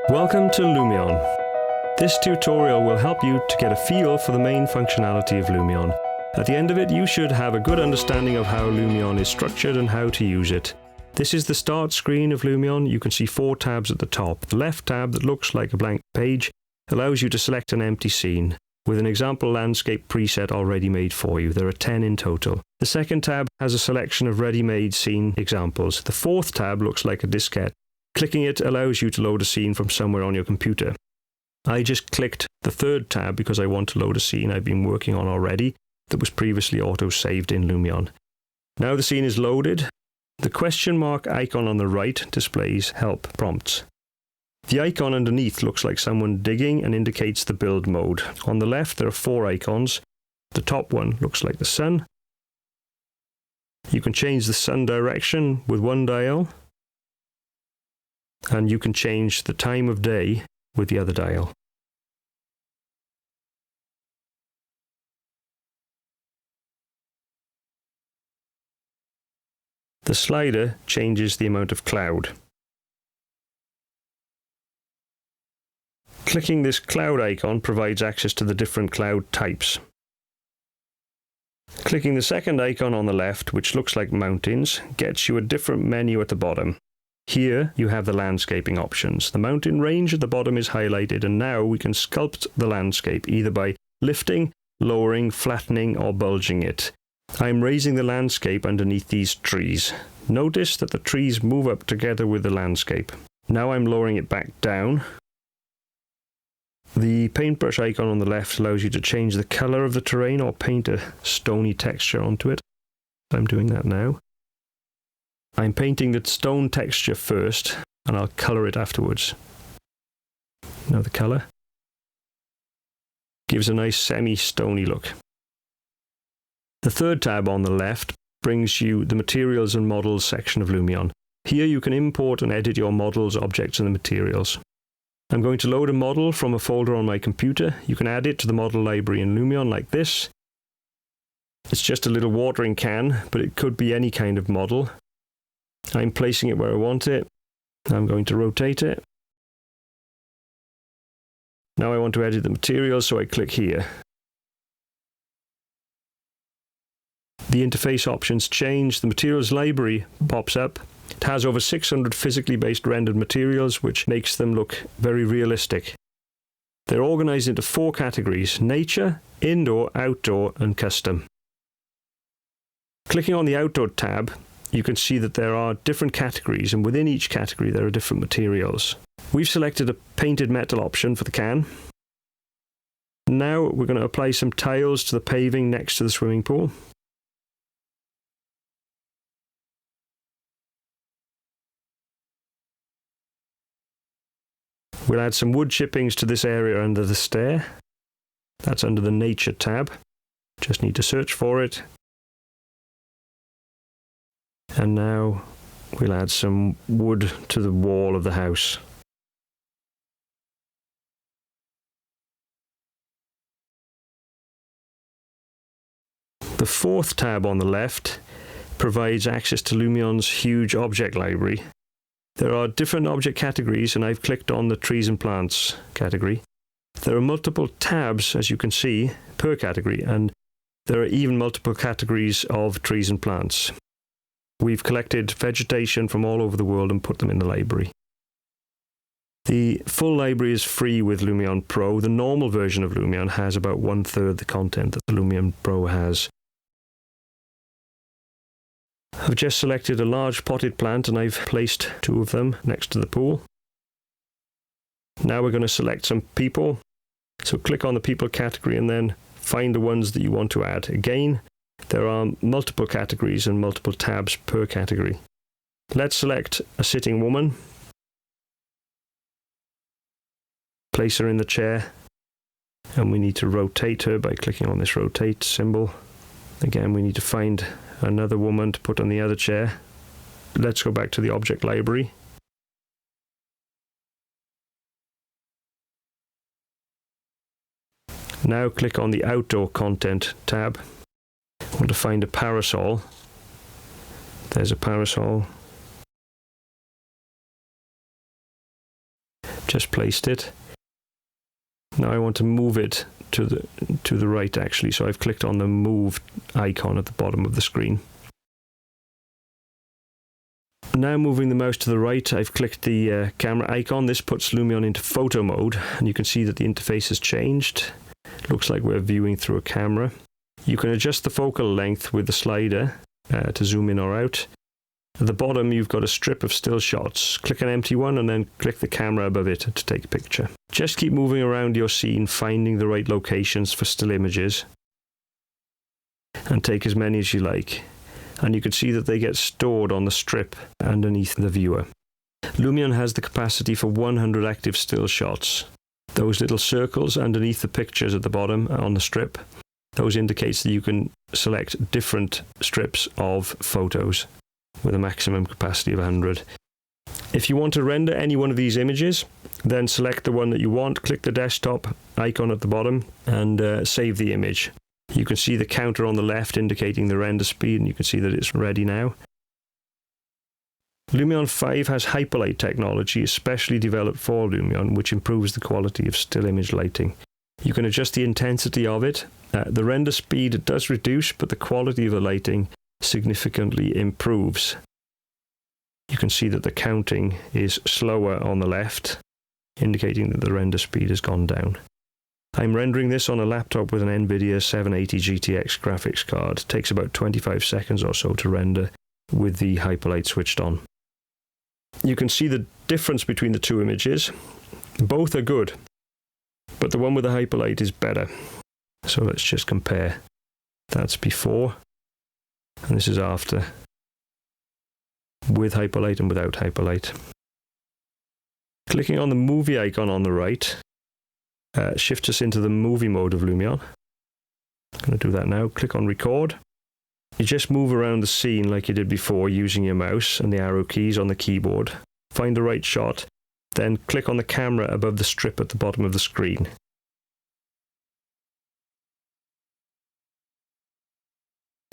Welcome to Lumion. This tutorial will help you to get a feel for the main functionality of Lumion. At the end of it, you should have a good understanding of how Lumion is structured and how to use it. This is the start screen of Lumion. You can see 4 tabs at the top. The left tab that looks like a blank page allows you to select an empty scene, with an example landscape preset already made for you. There are 10 in total. The second tab has a selection of ready-made scene examples. The fourth tab looks like a diskette. Clicking it allows you to load a scene from somewhere on your computer. I just clicked the third tab because I want to load a scene I've been working on already that was previously auto-saved in Lumion. Now the scene is loaded. The question mark icon on the right displays help prompts. The icon underneath looks like someone digging and indicates the build mode. On the left there are 4 icons. The top one looks like the sun. You can change the sun direction with one dial, and you can change the time of day with the other dial. The slider changes the amount of cloud. Clicking this cloud icon provides access to the different cloud types. Clicking the second icon on the left, which looks like mountains, gets you a different menu at the bottom. Here you have the landscaping options. The mountain range at the bottom is highlighted, and now we can sculpt the landscape either by lifting, lowering, flattening or bulging it. I'm raising the landscape underneath these trees. Notice that the trees move up together with the landscape. Now I'm lowering it back down. The paintbrush icon on the left allows you to change the color of the terrain or paint a stony texture onto it. I'm doing that now. I'm painting the stone texture first, and I'll colour it afterwards. Now the colour gives a nice semi-stony look. The third tab on the left brings you the Materials and Models section of Lumion. Here you can import and edit your models, objects and the materials. I'm going to load a model from a folder on my computer. You can add it to the model library in Lumion like this. It's just a little watering can, but it could be any kind of model. I'm placing it where I want it. I'm going to rotate it. Now I want to edit the materials, so I click here. The interface options change. The materials library pops up. It has over 600 physically based rendered materials, which makes them look very realistic. They're organized into 4 categories: nature, indoor, outdoor, and custom. Clicking on the outdoor tab, you can see that there are different categories, and within each category there are different materials. We've selected a painted metal option for the can. Now we're going to apply some tiles to the paving next to the swimming pool. We'll add some wood chippings to this area under the stair. That's under the Nature tab. Just need to search for it. And now we'll add some wood to the wall of the house. The fourth tab on the left provides access to Lumion's huge object library. There are different object categories, and I've clicked on the Trees and Plants category. There are multiple tabs, as you can see, per category, and there are even multiple categories of trees and plants. We've collected vegetation from all over the world and put them in the library. The full library is free with Lumion Pro. The normal version of Lumion has about 1/3 the content that the Lumion Pro has. I've just selected a large potted plant, and I've placed 2 of them next to the pool. Now we're going to select some people. So click on the people category and then find the ones that you want to add. Again, there are multiple categories and multiple tabs per category. Let's select a sitting woman. Place her in the chair, and we need to rotate her by clicking on this rotate symbol. Again, we need to find another woman to put on the other chair. Let's go back to the object library. Now click on the Outdoor Content tab. I want to find a parasol. There's a parasol. Just placed it. Now I want to move it to the right actually, so I've clicked on the move icon at the bottom of the screen. Now moving the mouse to the right, I've clicked the camera icon. This puts Lumion into photo mode, and you can see that the interface has changed. It looks like we're viewing through a camera. You can adjust the focal length with the slider to zoom in or out. At the bottom, you've got a strip of still shots. Click an empty one and then click the camera above it to take a picture. Just keep moving around your scene, finding the right locations for still images, and take as many as you like. And you can see that they get stored on the strip underneath the viewer. Lumion has the capacity for 100 active still shots. Those little circles underneath the pictures at the bottom on the strip, those indicates that you can select different strips of photos with a maximum capacity of 100. If you want to render any one of these images, then select the one that you want, click the desktop icon at the bottom, and save the image. You can see the counter on the left indicating the render speed, and you can see that it's ready now. Lumion 5 has hyperlight technology especially developed for Lumion, which improves the quality of still image lighting. You can adjust the intensity of it. The render speed does reduce, but the quality of the lighting significantly improves. You can see that the counting is slower on the left, indicating that the render speed has gone down. I'm rendering this on a laptop with an NVIDIA 780 GTX graphics card. It takes about 25 seconds or so to render with the hyperlight switched on. You can see the difference between the two images. Both are good, but the one with the hyperlight is better. So let's just compare. That's before, and this is after, with hyperlight and without hyperlight. Clicking on the movie icon on the right shifts us into the movie mode of Lumion. I'm going to do that now. Click on record. You just move around the scene like you did before using your mouse and the arrow keys on the keyboard. Find the right shot, then click on the camera above the strip at the bottom of the screen.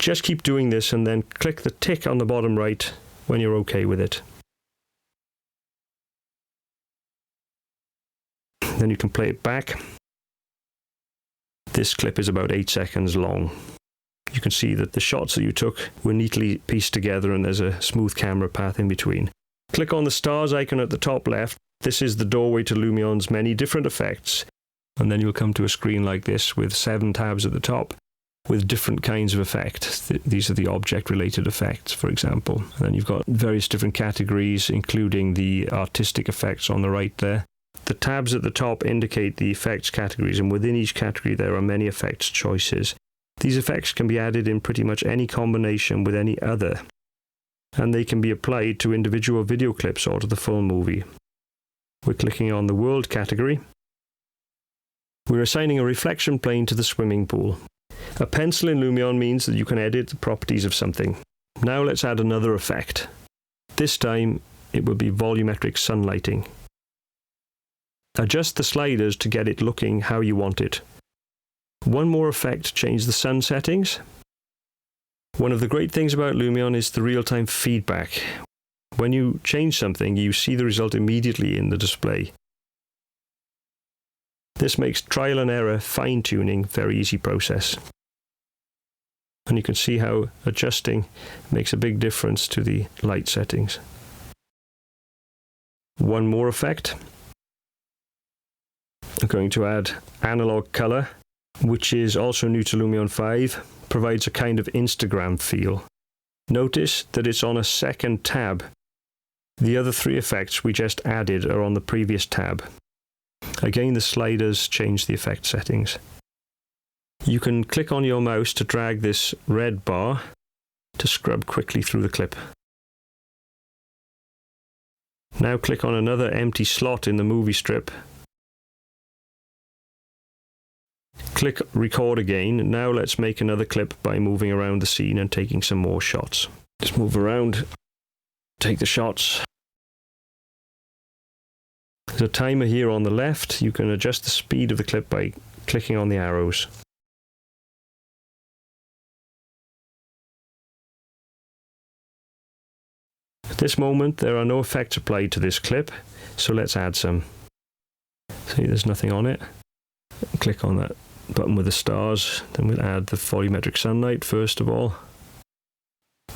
Just keep doing this and then click the tick on the bottom right when you're okay with it. Then you can play it back. This clip is about 8 seconds long. You can see that the shots that you took were neatly pieced together and there's a smooth camera path in between. Click on the stars icon at the top left. This is the doorway to Lumion's many different effects. And then you'll come to a screen like this with 7 tabs at the top with different kinds of effects. These are the object-related effects, for example. And then you've got various different categories, including the artistic effects on the right there. The tabs at the top indicate the effects categories, and within each category there are many effects choices. These effects can be added in pretty much any combination with any other, and they can be applied to individual video clips or to the full movie. We're clicking on the World category. We're assigning a reflection plane to the swimming pool. A pencil in Lumion means that you can edit the properties of something. Now let's add another effect. This time it will be volumetric sunlighting. Adjust the sliders to get it looking how you want it. One more effect, change the sun settings. One of the great things about Lumion is the real-time feedback. When you change something, you see the result immediately in the display. This makes trial and error fine-tuning a very easy process. And you can see how adjusting makes a big difference to the light settings. One more effect. I'm going to add analog color, which is also new to Lumion 5, provides a kind of Instagram feel. Notice that it's on a second tab. The other 3 effects we just added are on the previous tab. Again, the sliders change the effect settings. You can click on your mouse to drag this red bar to scrub quickly through the clip. Now click on another empty slot in the movie strip. Click record again. Now let's make another clip by moving around the scene and taking some more shots. Just move around, take the shots. There's a timer here on the left. You can adjust the speed of the clip by clicking on the arrows. At this moment there are no effects applied to this clip, so let's add some. See, there's nothing on it. Click on that button with the stars, then we'll add the volumetric sunlight first of all.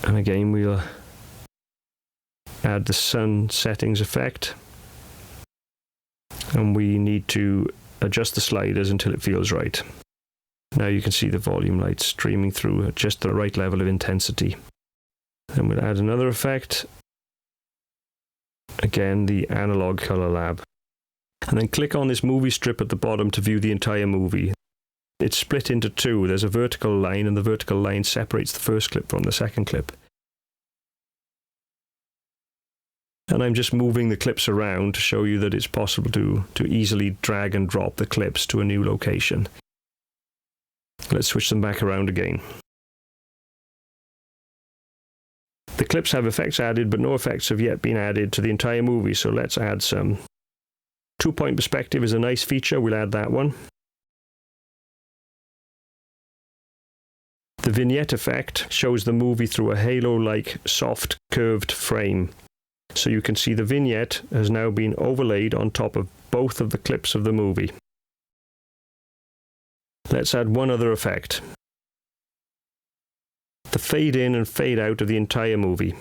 And again, we'll add the sun settings effect. And we need to adjust the sliders until it feels right. Now you can see the volume light streaming through at just the right level of intensity. Then we'll add another effect. Again, the analog color lab. And then click on this movie strip at the bottom to view the entire movie. It's split into two. There's a vertical line, and the vertical line separates the first clip from the second clip. And I'm just moving the clips around to show you that it's possible to easily drag and drop the clips to a new location. Let's switch them back around again. The clips have effects added, but no effects have yet been added to the entire movie, so let's add some. Two-point perspective is a nice feature, we'll add that one. The vignette effect shows the movie through a halo-like soft curved frame. So you can see the vignette has now been overlaid on top of both of the clips of the movie. Let's add one other effect. The fade in and fade out of the entire movie.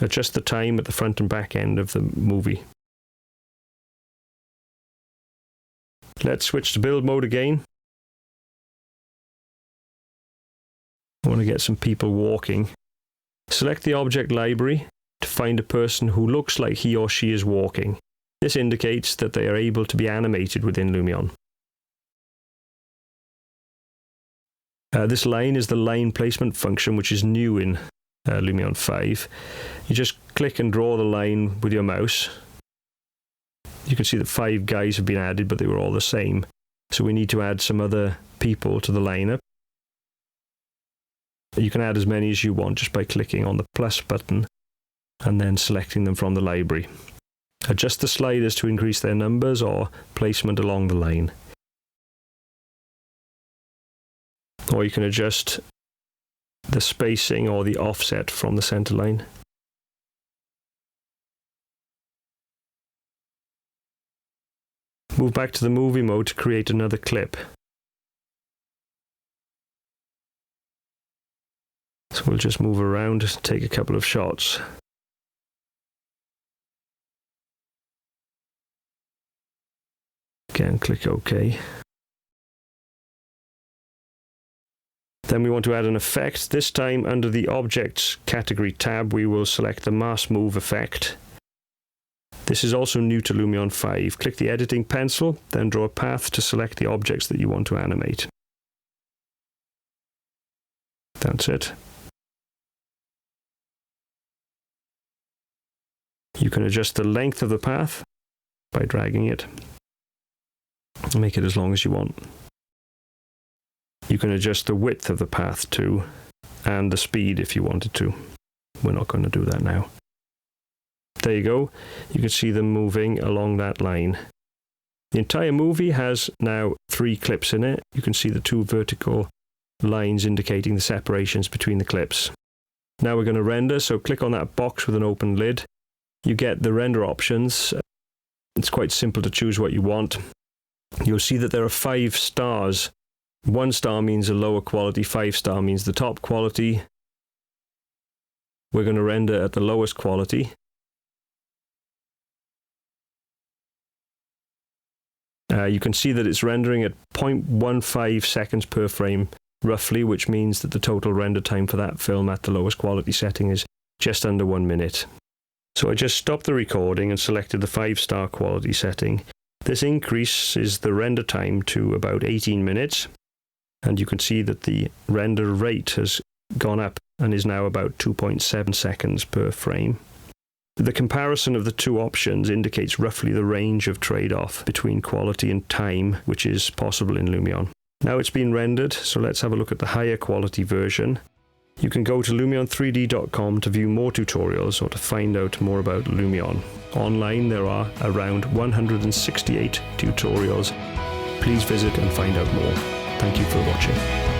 Adjust the time at the front and back end of the movie. Let's switch to build mode again. I want to get some people walking. Select the object library to find a person who looks like he or she is walking. This indicates that they are able to be animated within Lumion. This line is the line placement function, which is new in Lumion 5. You just click and draw the line with your mouse. You can see that 5 guys have been added, but they were all the same. So we need to add some other people to the lineup. You can add as many as you want just by clicking on the plus button and then selecting them from the library. Adjust the sliders to increase their numbers or placement along the line. Or you can adjust the spacing or the offset from the center line. Move back to the movie mode to create another clip. So we'll just move around, take a couple of shots. Again, click OK. Then we want to add an effect. This time under the Objects category tab, we will select the Mass Move effect. This is also new to Lumion 5. Click the editing pencil, then draw a path to select the objects that you want to animate. That's it. You can adjust the length of the path by dragging it. Make it as long as you want. You can adjust the width of the path too, and the speed if you wanted to. We're not going to do that now. There you go. You can see them moving along that line. The entire movie has now 3 clips in it. You can see the 2 vertical lines indicating the separations between the clips. Now we're going to render, so click on that box with an open lid. You get the render options. It's quite simple to choose what you want. You'll see that there are 5 stars. 1 star means a lower quality, 5 star means the top quality. We're going to render at the lowest quality. You can see that it's rendering at 0.15 seconds per frame, roughly, which means that the total render time for that film at the lowest quality setting is just under 1 minute. So I just stopped the recording and selected the 5-star quality setting. This increases the render time to about 18 minutes. And you can see that the render rate has gone up and is now about 2.7 seconds per frame. The comparison of the 2 options indicates roughly the range of trade-off between quality and time, which is possible in Lumion. Now it's been rendered, so let's have a look at the higher quality version. You can go to lumion3d.com to view more tutorials or to find out more about Lumion. Online there are around 168 tutorials. Please visit and find out more. Thank you for watching.